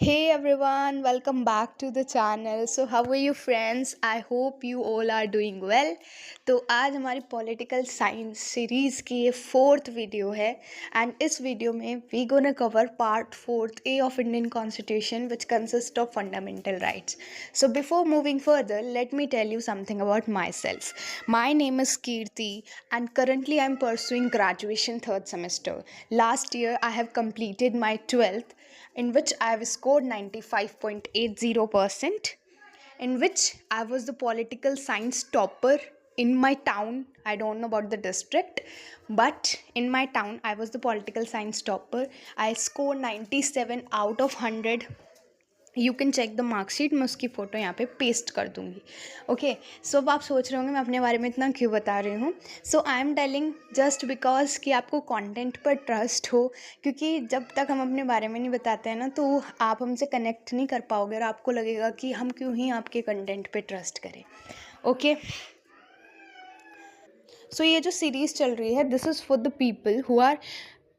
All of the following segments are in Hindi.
Hey everyone, welcome back to the channel. So how are you friends? I hope you all are doing well. तो आज हमारी पॉलिटिकल साइंस सीरीज़ की ये फोर्थ वीडियो है एंड इस वीडियो में we gonna cover part fourth A of Indian constitution which consist of fundamental rights. So before moving further, let me tell you something about myself. My name is Kirti and currently I'm pursuing graduation third semester. Last year I have completed my 12th in which I have scored 95.80%, in which I was the political science topper in my town. I don't know about the district, but in my town, I was the political science topper. I scored 97 out of 100. You can check the marksheet. मैं उसकी फ़ोटो यहाँ पे पेस्ट कर दूँगी. ओके, सो अब आप सोच रहे होंगे मैं अपने बारे में इतना क्यों बता रही हूँ. So I am telling just because कि आपको कंटेंट पर ट्रस्ट हो, क्योंकि जब तक हम अपने बारे में नहीं बताते हैं ना तो आप हमसे कनेक्ट नहीं कर पाओगे और आपको लगेगा कि हम क्यों ही आपके कंटेंट पे ट्रस्ट करें. ओके, सो ये जो सीरीज़ चल रही है this is for the people who are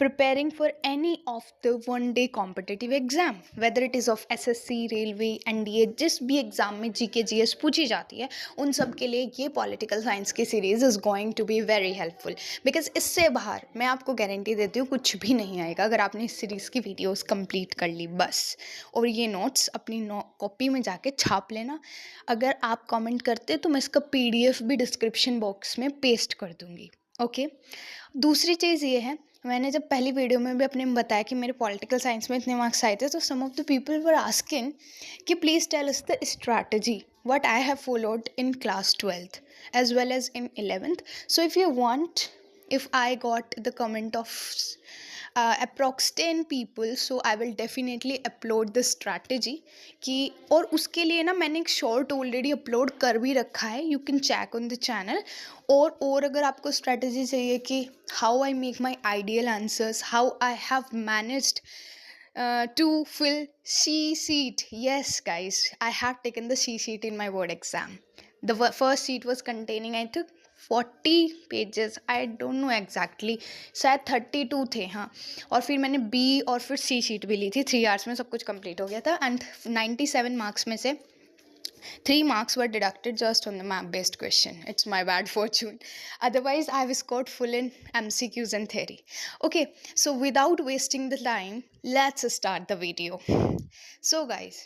preparing for any of the one day competitive exam, whether it is of SSC, railway, NDA, जिस भी एग्ज़ाम में GK GS पूछी जाती है उन सब के लिए ये पॉलिटिकल साइंस की series is going to be very helpful. Because इससे बाहर मैं आपको गारंटी देती हूँ कुछ भी नहीं आएगा अगर आपने इस सीरीज़ की वीडियोस कंप्लीट कर ली बस. और ये नोट्स अपनी कॉपी में जाके छाप लेना. अगर आप कमेंट करते तो मैं इसका PDF भी डिस्क्रिप्शन बॉक्स में पेस्ट कर दूँगी. ओके, दूसरी चीज़ ये है, मैंने जब पहली वीडियो में भी अपने बताया कि मेरे पॉलिटिकल साइंस में इतने मार्क्स आए थे तो some of the people were asking कि please tell us the strategy what I have followed in class 12th as well as in 11th. So if you want, if I got the comment of approx 10 people, so I will definitely upload the strategy कि, और उसके लिए ना मैंने एक शॉर्ट ऑलरेडी अपलोड कर भी रखा है, you can check on the channel. और अगर आपको स्ट्रैटेजी चाहिए कि how I make my ideal answers, how I have managed to fill C seat. Yes guys, I have taken the C seat in my board exam. The first seat was containing, I took 40 pages, I don't know exactly, शायद 32 थे. हाँ, और फिर मैंने B और फिर C शीट भी ली थी. 3 आवर्स में सब कुछ कंप्लीट हो गया था. एंड 97 मार्क्स में से 3 marks were deducted just on the map based question. It's my bad fortune. Otherwise, I've scored full in MCQs and theory. Okay, so without wasting the time, let's start the video. So guys,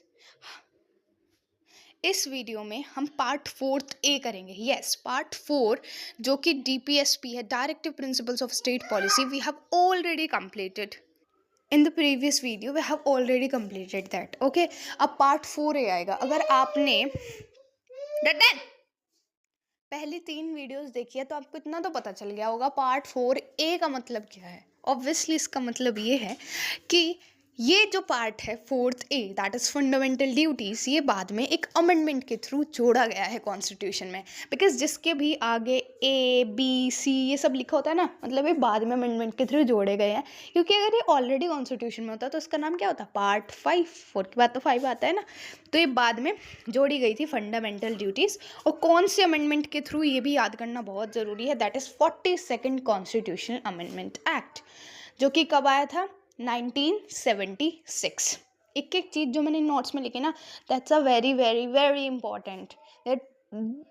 इस वीडियो में हम पार्ट 4th ए करेंगे. यस, पार्ट 4 जो कि DPSP है, directive principles of state policy, we have already completed in the previous video. We have already completed that. Okay, अब पार्ट 4 आएगा. अगर आपने पहली 3 वीडियोस देखी है तो आपको इतना तो पता चल गया होगा पार्ट 4A का मतलब क्या है. ऑब्वियसली इसका मतलब ये है कि ये जो पार्ट है 4th A, that is fundamental duties, ये बाद में एक अमेंडमेंट के थ्रू जोड़ा गया है कॉन्स्टिट्यूशन में. बिकॉज जिसके भी आगे A B C ये सब लिखा होता है ना, मतलब ये बाद में अमेंडमेंट के थ्रू जोड़े गए हैं. क्योंकि अगर ये ऑलरेडी कॉन्स्टिट्यूशन में होता तो इसका नाम क्या होता, पार्ट 5. 4 के बाद तो 5 आता है ना. तो ये बाद में जोड़ी गई थी फंडामेंटल ड्यूटीज़. और कौन से अमेंडमेंट के थ्रू ये भी याद करना बहुत ज़रूरी है, that is 42nd constitutional amendment act, जो कि कब आया था, 1976. एक एक चीज़ जो मैंने नोट्स में लिखी ना, that's a very very very important, that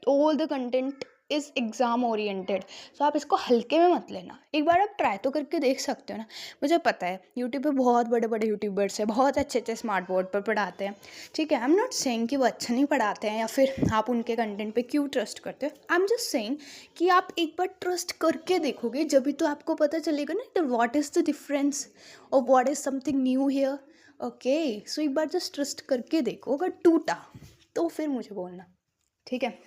all the content is exam oriented. So आप इसको हल्के में मत लेना. एक बार आप ट्राई तो करके देख सकते हो ना. मुझे पता है यूट्यूब पे बहुत बड़े बड़े यूट्यूबर्स हैं, बहुत अच्छे अच्छे स्मार्ट बोर्ड पर पढ़ाते हैं. ठीक है, आई एम नॉट सेइंग कि वो अच्छा नहीं पढ़ाते हैं या फिर आप उनके कंटेंट पे क्यों ट्रस्ट करते हो. आई एम जस्ट सेइंग कि आप एक बार ट्रस्ट करके देखोगे जब भी तो आपको पता चलेगा ना व्हाट इज़ द डिफरेंस और what is something new here. Okay, so एक बार जस्ट ट्रस्ट करके देखो, अगर टूटा तो फिर मुझे बोलना. ठीक है,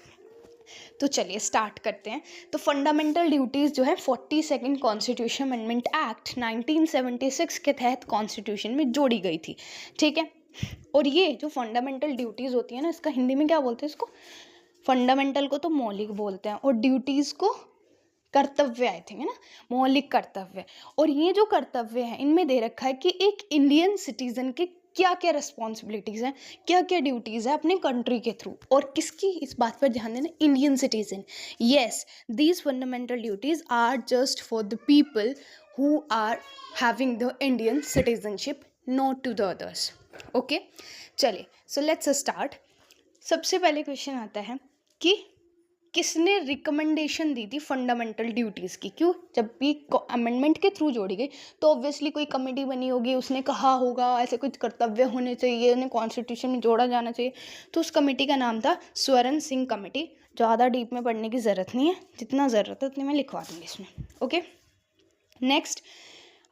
तो चलिए स्टार्ट करते हैं. तो फंडामेंटल ड्यूटीज़ जो है 42nd कॉन्स्टिट्यूशन अमेंडमेंट एक्ट 1976 के तहत कॉन्स्टिट्यूशन में जोड़ी गई थी. ठीक है, और ये जो फंडामेंटल ड्यूटीज़ होती है ना, इसका हिंदी में क्या बोलते हैं, इसको फंडामेंटल को तो मौलिक बोलते हैं और ड्यूटीज़ को कर्तव्य, आई थिंक है ना, मौलिक कर्तव्य. और ये जो कर्तव्य है इनमें दे रखा है कि एक इंडियन सिटीजन के क्या क्या रिस्पॉन्सिबिलिटीज़ हैं, क्या क्या ड्यूटीज़ है अपने कंट्री के थ्रू. और किसकी, इस बात पर ध्यान देना, Indian citizen. Yes, these fundamental duties are just for the people who are having the Indian citizenship not to the others. Okay, चलिए, so let's start. सबसे पहले क्वेश्चन आता है कि किसने रिकमेंडेशन दी थी फंडामेंटल ड्यूटीज़ की? क्यों, जब भी अमेंडमेंट के थ्रू जोड़ी गई तो ऑब्वियसली कोई कमेटी बनी होगी, उसने कहा होगा ऐसे कुछ कर्तव्य होने चाहिए, उन्हें कॉन्स्टिट्यूशन में जोड़ा जाना चाहिए, तो उस कमेटी का नाम था स्वर्ण सिंह कमेटी। ज़्यादा डीप में पढ़ने की ज़रूरत नहीं है, जितना ज़रूरत है उतनी मैं लिखवा दूँगी इसमें। ओके, नेक्स्ट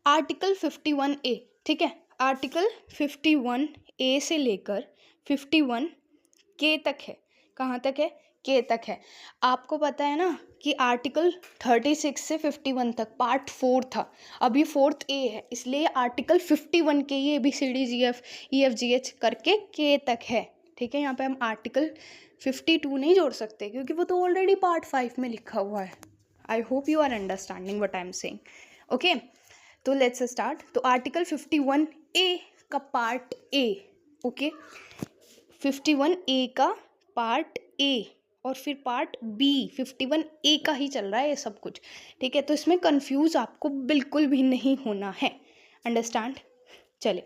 आर्टिकल 51A, ठीक है, आर्टिकल 51A से लेकर 51K तक है। कहाँ तक है? के तक है। आपको पता है ना कि आर्टिकल 36 से 51 तक पार्ट 4 था, अभी 4th ए है, इसलिए आर्टिकल 51 के ये ABCDEF करके के तक है। ठीक है, यहाँ पे हम आर्टिकल 52 नहीं जोड़ सकते क्योंकि वो तो ऑलरेडी पार्ट 5 में लिखा हुआ है। I hope you are understanding what I am saying. Okay, तो लेट्स स्टार्ट। तो आर्टिकल 51A का पार्ट ए, ओके, 51A का पार्ट ए और फिर पार्ट बी 51A का ही चल रहा है ये सब कुछ। ठीक है, तो इसमें कंफ्यूज आपको बिल्कुल भी नहीं होना है। अंडरस्टैंड? चलिए,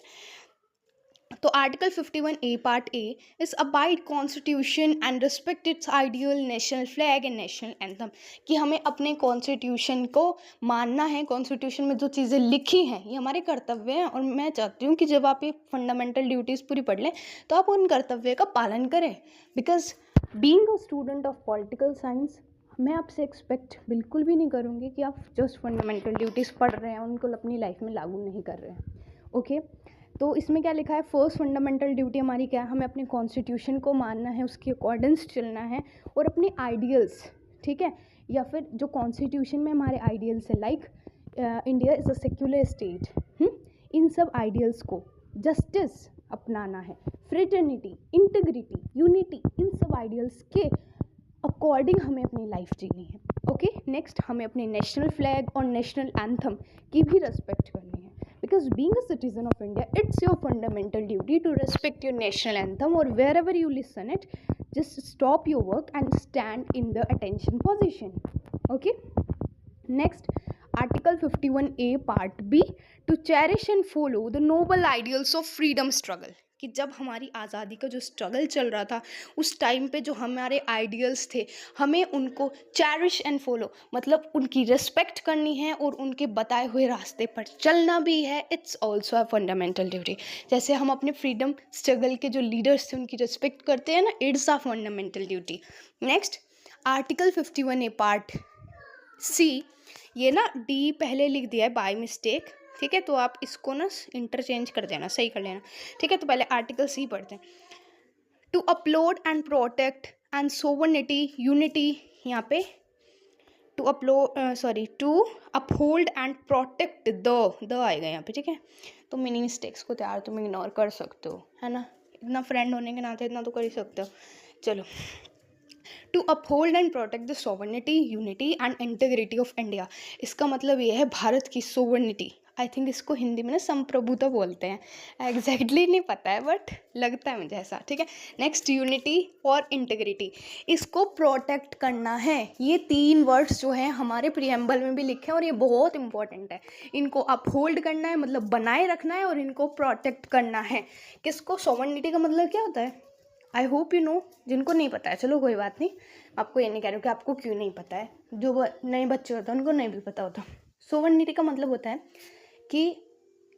तो article 51A part A is abide constitution and respect it's ideal, national flag and national anthem, कि हमें अपने कॉन्स्टिट्यूशन को मानना है। कॉन्स्टिट्यूशन में जो चीज़ें लिखी हैं ये हमारे कर्तव्य हैं, और मैं चाहती हूँ कि जब आप ये फंडामेंटल ड्यूटीज़ पूरी पढ़ लें तो आप उन कर्तव्य का पालन करें। Because being a student of political science, मैं आपसे एक्सपेक्ट बिल्कुल भी नहीं करूँगी कि आप जस्ट फंडामेंटल ड्यूटीज़ पढ़ रहे हैं, उनको अपनी लाइफ में लागू नहीं कर रहे हैं। ओके, तो इसमें क्या लिखा है? फर्स्ट फंडामेंटल ड्यूटी हमारी क्या है? हमें अपने कॉन्स्टिट्यूशन को मानना है, उसके अकॉर्डेंस चलना है, और अपने आइडियल्स, ठीक है, या फिर जो कॉन्स्टिट्यूशन में हमारे आइडियल्स है, like India is a secular state, इन सब आइडियल्स को, जस्टिस अपनाना है, फ्रेटर्निटी, इंटीग्रिटी, यूनिटी, इन सब आइडियल्स के अकॉर्डिंग हमें अपनी लाइफ जीनी है। ओके, नेक्स्ट हमें अपने नेशनल फ्लैग और नेशनल एंथम की भी रिस्पेक्ट करनी है। Because being a citizen of India, it's your fundamental duty to respect your national anthem, or wherever you listen it, just stop your work and stand in the attention position. Okay, next article 51A part B, to cherish and follow the noble ideals of freedom struggle, कि जब हमारी आज़ादी का जो स्ट्रगल चल रहा था उस टाइम पे जो हमारे आइडियल्स थे, हमें उनको चैरिश एंड फॉलो, मतलब उनकी रिस्पेक्ट करनी है और उनके बताए हुए रास्ते पर चलना भी है। It's also a fundamental duty. जैसे हम अपने फ्रीडम स्ट्रगल के जो लीडर्स थे उनकी रिस्पेक्ट करते हैं ना, it's a fundamental duty. Next article 51A part C, ये ना डी पहले लिख दिया है बाय मिस्टेक, ठीक है, तो आप इसको ना इंटरचेंज कर देना, सही कर लेना। ठीक है, तो पहले आर्टिकल सी पढ़ते हैं। To upload and protect and sovereignty, unity, यहाँ पे to uphold and protect the आएगा यहाँ पे। ठीक है, तो मिनी मिस्टेक्स को तैयार तुम इग्नोर कर सकते हो, है ना, इतना फ्रेंड होने के नाते इतना तो कर ही सकते हो। चलो, to uphold and protect the sovereignty, unity and integrity of India, इसका मतलब ये है भारत की सोवर्निटी। आई थिंक इसको हिंदी में ना संप्रभुता बोलते हैं, एग्जैक्टली नहीं पता है बट लगता है मुझे ऐसा। ठीक है, नेक्स्ट यूनिटी और इंटीग्रिटी, इसको प्रोटेक्ट करना है। ये 3 वर्ड्स जो हैं हमारे प्रीएम्बल में भी लिखे हैं और ये बहुत इंपॉर्टेंट है। इनको अपहोल्ड करना है मतलब बनाए रखना है, और इनको प्रोटेक्ट करना है। किसको? सोवर्निटी का मतलब क्या होता है? I hope you know. जिनको नहीं पता है चलो कोई बात नहीं, आपको ये नहीं कह रही हूँ कि आपको क्यों नहीं पता है, जो नए बच्चे होते हैं उनको नहीं भी पता होता। सोवर्निटी का मतलब होता है कि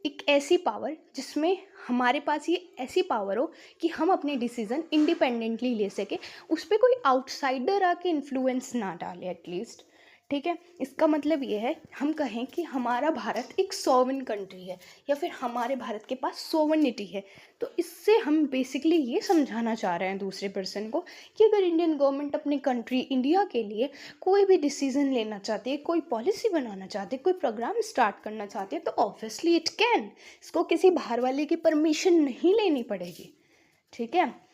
एक ऐसी पावर जिसमें हमारे पास ये ऐसी पावर हो कि हम अपने डिसीज़न इंडिपेंडेंटली ले सके, उस पर कोई आउटसाइडर आके इन्फ्लुएंस ना डाले एटलीस्ट। ठीक है, इसका मतलब ये है, हम कहें कि हमारा भारत एक सोवरेन कंट्री है, या फिर हमारे भारत के पास सोवर्निटी है। तो इससे हम बेसिकली ये समझाना चाह रहे हैं दूसरे पर्सन को कि अगर इंडियन गवर्नमेंट अपनी कंट्री इंडिया के लिए कोई भी डिसीजन लेना चाहती है, कोई पॉलिसी बनाना चाहती है, कोई प्रोग्राम स्टार्ट करना चाहती है, तो ऑब्वियसली इट कैन। इसको किसी बाहर वाले की परमिशन नहीं लेनी पड़ेगी। ठीक है,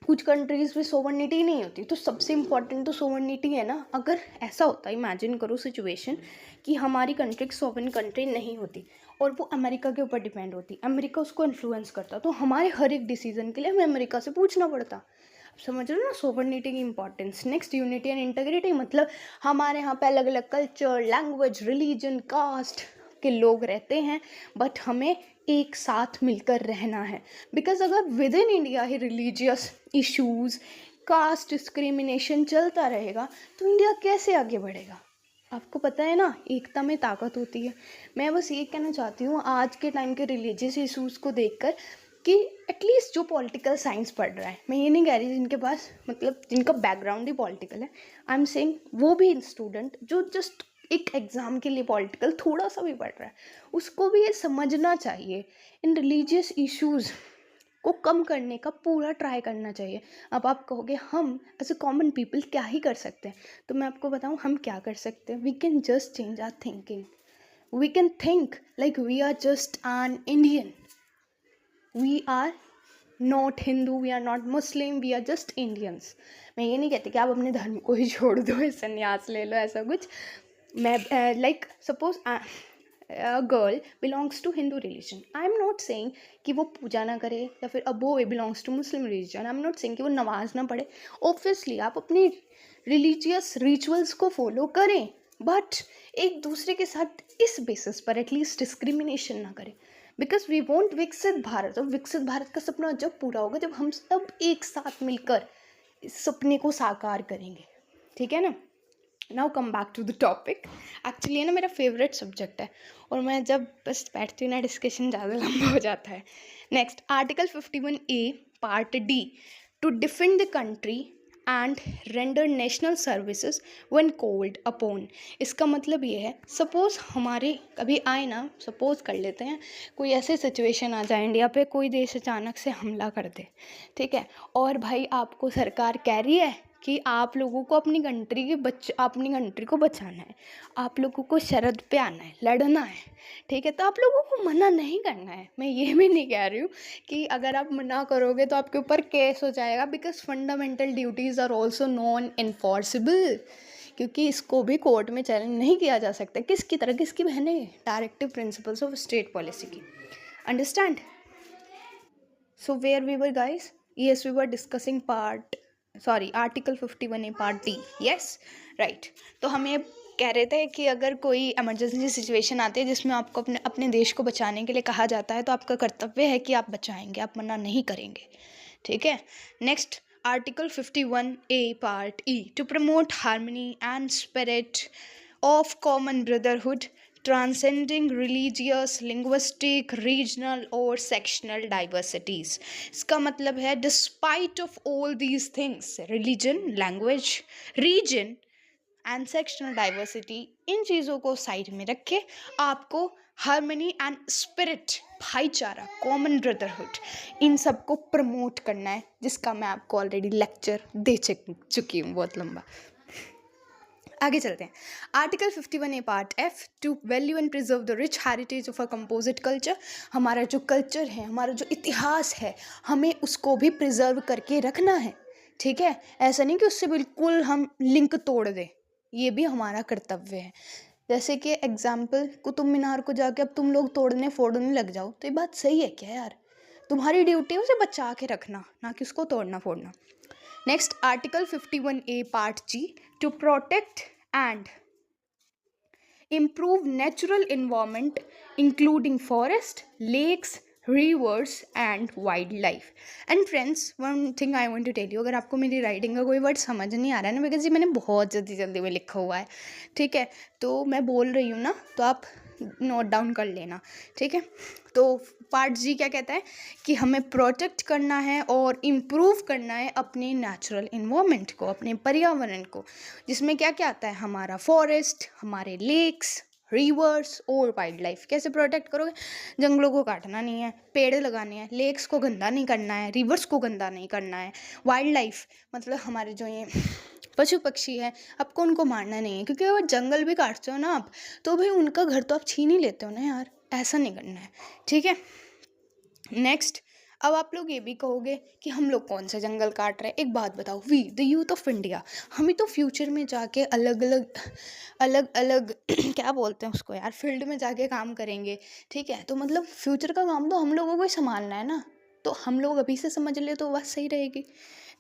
कुछ कंट्रीज़ में सोवर्निटी नहीं होती, तो सबसे इम्पॉर्टेंट तो सोवर्निटी है ना। अगर ऐसा होता, इमेजिन करो सिचुएशन कि हमारी कंट्री एक सोवरेन कंट्री नहीं होती और वो अमेरिका के ऊपर डिपेंड होती, अमेरिका उसको इन्फ्लुएंस करता, तो हमारे हर एक डिसीजन के लिए हमें अमेरिका से पूछना पड़ता। अब समझ रहे हो ना सोवर्निटी की importance. Next unity and integrity, मतलब हमारे यहाँ पे अलग अलग कल्चर, लैंग्वेज, रिलीजन, कास्ट, के लोग रहते हैं, बट हमें एक साथ मिलकर रहना है। बिकॉज अगर with in India he religious issues, caste discrimination चलता रहेगा तो इंडिया कैसे आगे बढ़ेगा? आपको पता है ना, एकता में ताकत होती है। मैं बस ये कहना चाहती हूँ आज के टाइम के रिलीजियस इशूज़ को देखकर कि एटलीस्ट जो पॉलिटिकल साइंस पढ़ रहा है, मैं ये नहीं कह रही जिनके पास मतलब जिनका बैकग्राउंड ही पॉलिटिकल है, आई एम सेइंग वो भी स्टूडेंट जो जस्ट एक एग्ज़ाम के लिए पॉलिटिकल थोड़ा सा भी पढ़ रहा है, उसको भी ये समझना चाहिए इन रिलीजियस इश्यूज़ को कम करने का पूरा ट्राई करना चाहिए। अब आप कहोगे हम एज अ कॉमन पीपल क्या ही कर सकते हैं, तो मैं आपको बताऊं हम क्या कर सकते हैं। We can just change our thinking, we can think like we are just an Indian, we are not Hindu, we are not Muslim, we are just Indians. मैं ये नहीं कहती कि आप अपने धर्म को ही छोड़ दो, संन्यास ले लो, ऐसा कुछ। मैं like suppose girl belongs to Hindu religion, I am not saying कि वो पूजा ना करे, या फिर अब वो belongs to Muslim religion, I am not saying कि वो नमाज ना पढ़े। ऑब्वियसली आप अपनी रिलीजियस रिचुअल्स को फॉलो करें, बट एक दूसरे के साथ इस बेसिस पर एटलीस्ट डिस्क्रिमिनेशन ना करें। बिकॉज वी वॉन्ट विकसित भारत, और विकसित भारत का सपना जब पूरा होगा जब हम सब एक साथ मिलकर इस सपने को साकार करेंगे, ठीक है ना। Now come back to the topic. Actually है ना मेरा फेवरेट सब्जेक्ट है, और मैं जब बस बैठती हूँ ना डिस्कशन ज़्यादा लंबा हो जाता है। Next, article 51A part D, to defend the country and render national services when called upon. इसका मतलब ये है, सपोज़ हमारे कभी आए ना, सपोज़ कर लेते हैं कोई ऐसे सिचुएशन आ जाए इंडिया पे, कोई देश अचानक से हमला कर दे, ठीक है, और भाई आपको सरकार कह रही है कि आप लोगों को अपनी कंट्री को बचाना है, आप लोगों को शरद पे आना है, लड़ना है, ठीक है, तो आप लोगों को मना नहीं करना है। मैं ये भी नहीं कह रही हूँ कि अगर आप मना करोगे तो आपके ऊपर केस हो जाएगा, because fundamental duties are also non enforceable, क्योंकि इसको भी कोर्ट में चैलेंज नहीं किया जा सकता। किसकी तरह, किसकी बहने, directive principles of state policy की। Understand? So where we were, guys? Yes, we were discussing Article 51A Part D. Yes, right. तो हम ये कह रहे थे कि अगर कोई इमरजेंसी सिचुएशन आती है जिसमें आपको अपने अपने देश को बचाने के लिए कहा जाता है, तो आपका कर्तव्य है कि आप बचाएंगे, आप मना नहीं करेंगे, ठीक है। Next, article 51A Part E, to promote harmony and spirit of common brotherhood transcending religious, linguistic, regional और sectional diversities। इसका मतलब है despite of all these things, religion, language, region and sectional diversity, इन चीज़ों को साइड में रखे आपको हार्मनी एंड स्पिरिट, भाईचारा, कॉमन ब्रदरहुड, इन सब को प्रमोट करना है, जिसका मैं आपको ऑलरेडी लेक्चर दे चुकी हूँ बहुत लंबा। आगे चलते हैं। Article 51A part F, to value and preserve the rich heritage of a composite culture. हमारा जो कल्चर है, हमारा जो इतिहास है, हमें उसको भी प्रिजर्व करके रखना है, ठीक है। ऐसा नहीं कि उससे बिल्कुल हम लिंक तोड़ दें, ये भी हमारा कर्तव्य है। जैसे कि एग्जाम्पल, कुतुब मीनार को जाके अब तुम लोग तोड़ने फोड़ने लग जाओ, तो ये बात सही है क्या यार? तुम्हारी ड्यूटी है उसे बचा के रखना, ना कि उसको तोड़ना फोड़ना। Next, article 51A part G, to protect and improve natural environment including forest, lakes, rivers and wildlife. And friends, one thing I want to tell you, अगर आपको मेरी राइटिंग का कोई वर्ड समझ नहीं आ रहा है ना, बिकॉज ये मैंने बहुत जल्दी में लिखा हुआ है, ठीक है, तो मैं बोल रही हूँ ना, तो आप नोट डाउन कर लेना, ठीक है। तो पार्ट जी क्या कहता है कि हमें प्रोटेक्ट करना है और इम्प्रूव करना है अपने नेचुरल इन्वायरमेंट को, अपने पर्यावरण को, जिसमें क्या क्या आता है, हमारा फॉरेस्ट, हमारे लेक्स, रिवर्स और वाइल्ड लाइफ। कैसे प्रोटेक्ट करोगे? जंगलों को काटना नहीं है, पेड़ लगाने हैं, लेक्स को गंदा नहीं करना है, रिवर्स को गंदा नहीं करना है, वाइल्ड लाइफ मतलब हमारे जो ये पशु पक्षी है, आपको उनको मारना नहीं है, क्योंकि अगर जंगल भी काटते हो ना आप, तो भाई उनका घर तो आप छीन ही लेते हो ना यार, ऐसा नहीं करना है, ठीक है। नेक्स्ट, अब आप लोग ये भी कहोगे कि हम लोग कौन सा जंगल काट रहे हैं। एक बात बताओ, we the youth of India, हम ही तो फ्यूचर में जाके अलग अलग क्या बोलते हैं उसको यार, फील्ड में जाके काम करेंगे, ठीक है। तो मतलब फ्यूचर का काम तो हम लोगों को ही संभालना है ना, तो हम लोग अभी से समझ ले तो बात सही रहेगी।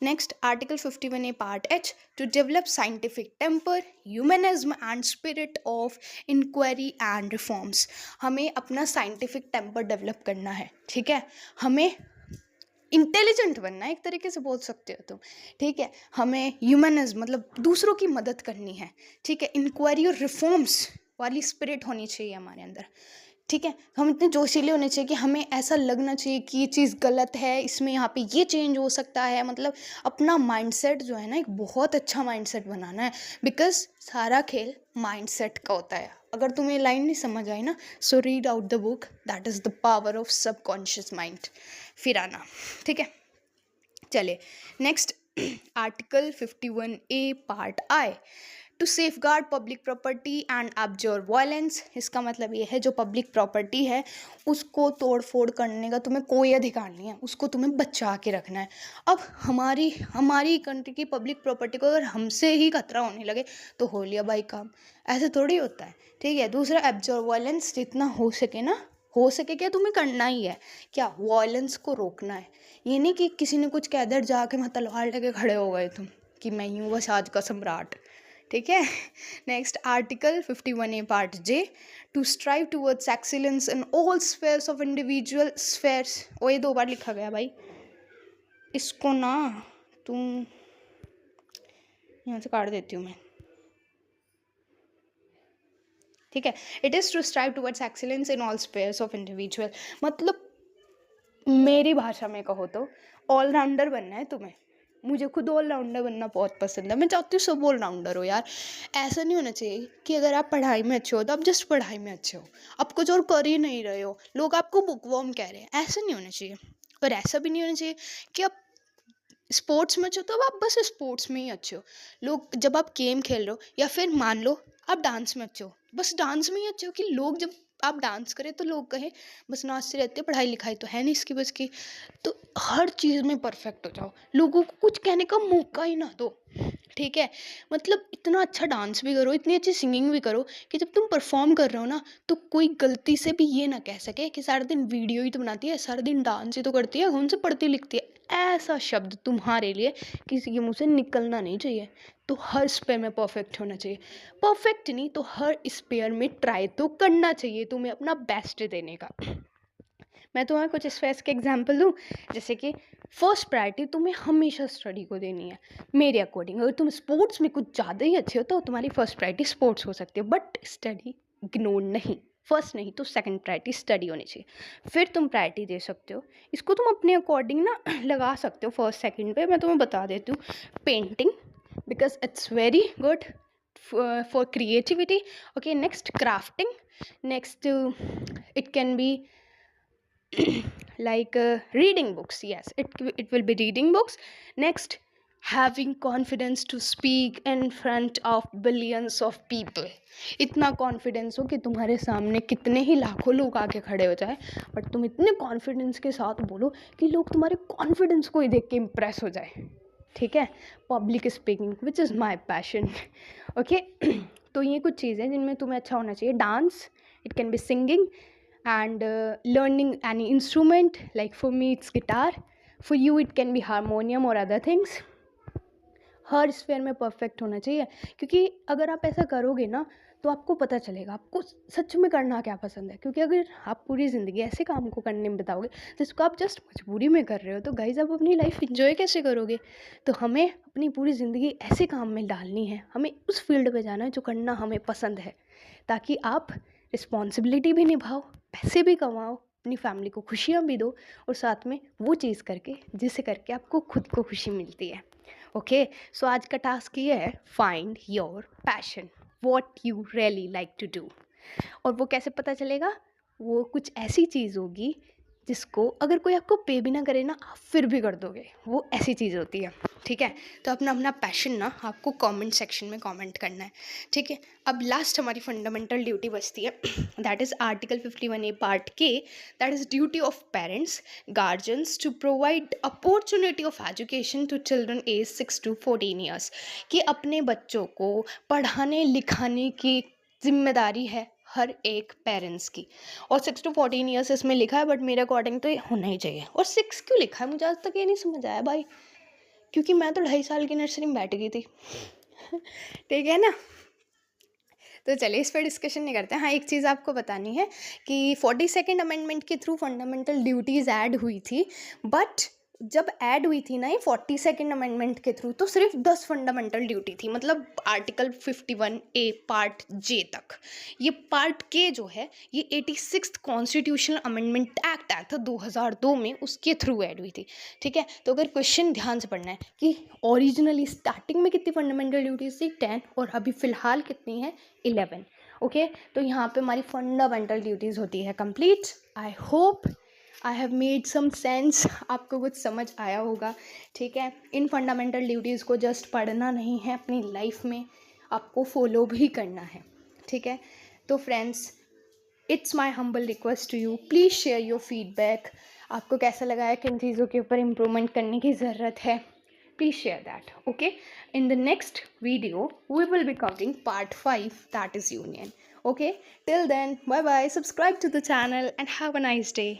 Next, Article 51A Part H, to develop scientific temper, humanism and spirit of inquiry and reforms. हमें अपना साइंटिफिक टेम्पर डेवलप करना है, ठीक है, हमें इंटेलिजेंट बनना है, एक तरीके से बोल सकते हो तुम, ठीक है, हमें ह्यूमनिज्म मतलब दूसरों की मदद करनी है, ठीक है, इंक्वायरी और रिफॉर्म्स वाली स्पिरिट होनी चाहिए हमारे अंदर, ठीक है, हम इतने जोशीले होने चाहिए कि हमें ऐसा लगना चाहिए कि ये चीज़ गलत है, इसमें यहाँ पे ये चेंज हो सकता है, मतलब अपना माइंडसेट जो है ना एक बहुत अच्छा माइंडसेट बनाना है, बिकॉज सारा खेल माइंडसेट का होता है। अगर तुम्हें लाइन नहीं समझ आई ना, so read out the book, that is the power of subconscious mind, फिर आना, ठीक है। चले next, article 51A part I, to safeguard public property and observe violence. इसका मतलब ये है जो पब्लिक प्रॉपर्टी है उसको तोड़ फोड़ करने का तुम्हें कोई अधिकार नहीं है, उसको तुम्हें बचा के रखना है। अब हमारी कंट्री की पब्लिक प्रॉपर्टी को अगर हमसे ही खतरा होने लगे तो हो लिया भाई काम, ऐसे थोड़ी होता है, ठीक है। दूसरा, ऑब्जर्व वायलेंस, जितना हो सके ना, हो सके क्या तुम्हें करना ही है, क्या वायलेंस को रोकना है। ये नहीं कि किसी ने कुछ कह दे जाके वहाँ तलवार लेके खड़े हो गए तुम कि मैं ही हूँ बस आज का सम्राट, ठीक है। Next, article 51A part J, to strive towards excellence in all spheres of individual spheres. ओ ये 2 बार लिखा गया भाई, इसको ना तुम यहाँ से काट देती हूँ मैं, ठीक है। It is to strive towards excellence in all spheres of individual, मतलब मेरी भाषा में कहो तो ऑलराउंडर बनना है तुम्हें। मुझे खुद ऑलराउंडर बनना बहुत पसंद है, मैं चाहती हूँ सब ऑलराउंडर हो यार। ऐसा नहीं होना चाहिए कि अगर आप पढ़ाई में अच्छे हो तो आप जस्ट पढ़ाई में अच्छे हो, आप कुछ और कर ही नहीं रहे हो, लोग आपको बुकवर्म कह रहे हैं, ऐसा नहीं होना चाहिए। और ऐसा भी नहीं होना चाहिए कि आप स्पोर्ट्स में अच्छे हो तो अब आप बस स्पोर्ट्स में ही अच्छे हो। लोग जब आप गेम खेल रहे हो या फिर मान लो आप डांस में अच्छे हो, बस डांस में ही अच्छे हो कि लोग जब आप डांस करें तो लोग कहें बस नाचते रहते हो, पढ़ाई लिखाई तो है नहीं इसकी बस की। तो हर चीज़ में परफेक्ट हो जाओ, लोगों को कुछ कहने का मौका ही ना दो, ठीक है। मतलब इतना अच्छा डांस भी करो, इतनी अच्छी सिंगिंग भी करो कि जब तुम परफॉर्म कर रहे हो ना तो कोई गलती से भी ये ना कह सके कि सारा दिन वीडियो ही तो बनाती है, सारा दिन डांस ही तो करती है, कौन से पढ़ती लिखती है, ऐसा शब्द तुम्हारे लिए किसी के मुंह से निकलना नहीं चाहिए। तो हर स्पेयर में परफेक्ट होना चाहिए, परफेक्ट नहीं तो हर स्पेयर में ट्राई तो करना चाहिए तुम्हें अपना बेस्ट देने का। मैं तुम्हें कुछ स्पेस के एग्जांपल दूँ, जैसे कि फर्स्ट प्रायोरिटी तुम्हें हमेशा स्टडी को देनी है मेरे अकॉर्डिंग। अगर तुम स्पोर्ट्स में कुछ ज़्यादा ही अच्छे हो तो तुम्हारी फर्स्ट प्रायोरिटी स्पोर्ट्स हो सकती है, बट स्टडी इग्नोर नहीं, फर्स्ट नहीं तो सेकंड प्रायोरिटी स्टडी होनी चाहिए, फिर तुम प्रायोरिटी दे सकते हो। इसको तुम अपने अकॉर्डिंग ना लगा सकते हो फर्स्ट सेकंड पे। मैं तुम्हें बता देती हूँ, painting because it's very good for creativity, okay. Next, crafting, next it can be like reading books, yes, it will be reading books. Next, having confidence to speak in front of billions of people, इतना कॉन्फिडेंस हो कि तुम्हारे सामने कितने ही लाखों लोग आके खड़े हो जाए, बट तुम इतने कॉन्फिडेंस के साथ बोलो कि लोग तुम्हारे कॉन्फिडेंस को ही देख के इम्प्रेस हो जाए, ठीक है। Public speaking which is my passion, okay. तो ये कुछ चीज़ें जिनमें तुम्हें अच्छा होना चाहिए। Dance, it can be singing and learning any instrument, like for me it's guitar, for you it can be harmonium or other things। Her sphere में परफेक्ट होना चाहिए, क्योंकि अगर आप ऐसा करोगे ना तो आपको पता चलेगा आपको सच में करना क्या पसंद है। क्योंकि अगर आप पूरी ज़िंदगी ऐसे काम को करने में बताओगे जिसको आप जस्ट मजबूरी में कर रहे हो तो गाइज आप अपनी लाइफ इंजॉय कैसे करोगे। तो हमें अपनी पूरी ज़िंदगी ऐसे काम में डालनी है, हमें उस फील्ड पे जाना है जो करना हमें पसंद है, ताकि आप रिस्पॉन्सिबिलिटी भी निभाओ, पैसे भी कमाओ, अपनी फैमिली को खुशियाँ भी दो, और साथ में वो चीज़ करके जिसे करके आपको खुद को खुशी मिलती है, ओके। सो आज का टास्क ये है, find your passion, what you really like to do. और वो कैसे पता चलेगा, वो कुछ ऐसी चीज़ होगी जिसको अगर कोई आपको पे भी ना करे ना आप फिर भी कर दोगे, वो ऐसी चीज़ होती है, ठीक है। तो अपना अपना पैशन ना आपको कमेंट सेक्शन में कमेंट करना है, ठीक है। अब लास्ट हमारी फंडामेंटल ड्यूटी बचती है, that is article 51A part K, that is duty of parents guardians to provide opportunity of education to children age 6 to 14 years, कि अपने बच्चों को पढ़ाने लिखाने की जिम्मेदारी है हर एक पेरेंट्स की। और 6 to 14 ईयर्स इसमें लिखा है, बट मेरे अकॉर्डिंग तो ये होना ही चाहिए। और 6 क्यों लिखा है मुझे आज तक ये नहीं समझ आया भाई, क्योंकि मैं तो 2.5 साल की नर्सरी में बैठ गई थी। ठीक है ना। तो चलिए इस पर डिस्कशन नहीं करते हैं। हाँ, एक चीज़ आपको बतानी है कि 42nd अमेंडमेंट के थ्रू फंडामेंटल ड्यूटीज़ ऐड हुई थी, बट जब ऐड हुई थी ना ये 42nd अमेंडमेंट के थ्रू, तो सिर्फ 10 फंडामेंटल ड्यूटी थी, मतलब आर्टिकल 51A पार्ट जे तक। ये पार्ट के जो है ये 86th कॉन्स्टिट्यूशनल अमेंडमेंट एक्ट आया था 2002 में, उसके थ्रू ऐड हुई थी। ठीक है, तो अगर क्वेश्चन ध्यान से पढ़ना है कि ओरिजिनली स्टार्टिंग में कितनी फंडामेंटल ड्यूटीज थी 10, और अभी फ़िलहाल कितनी है 11। ओके, तो यहाँ पे हमारी फंडामेंटल ड्यूटीज़ होती है complete. I hope I have made some sense, आपको कुछ समझ आया होगा। ठीक है, इन फंडामेंटल ड्यूटीज़ को जस्ट पढ़ना नहीं है, अपनी लाइफ में आपको फॉलो भी करना है। ठीक है, तो friends, it's my humble request to you, please share your feedback. आपको कैसा लगा है, किन चीज़ों के ऊपर इम्प्रूवमेंट करने की ज़रूरत है, please share that. Okay, in the next video we will be covering part 5, that is union. Okay, till then, bye bye, subscribe to the channel and have a nice day.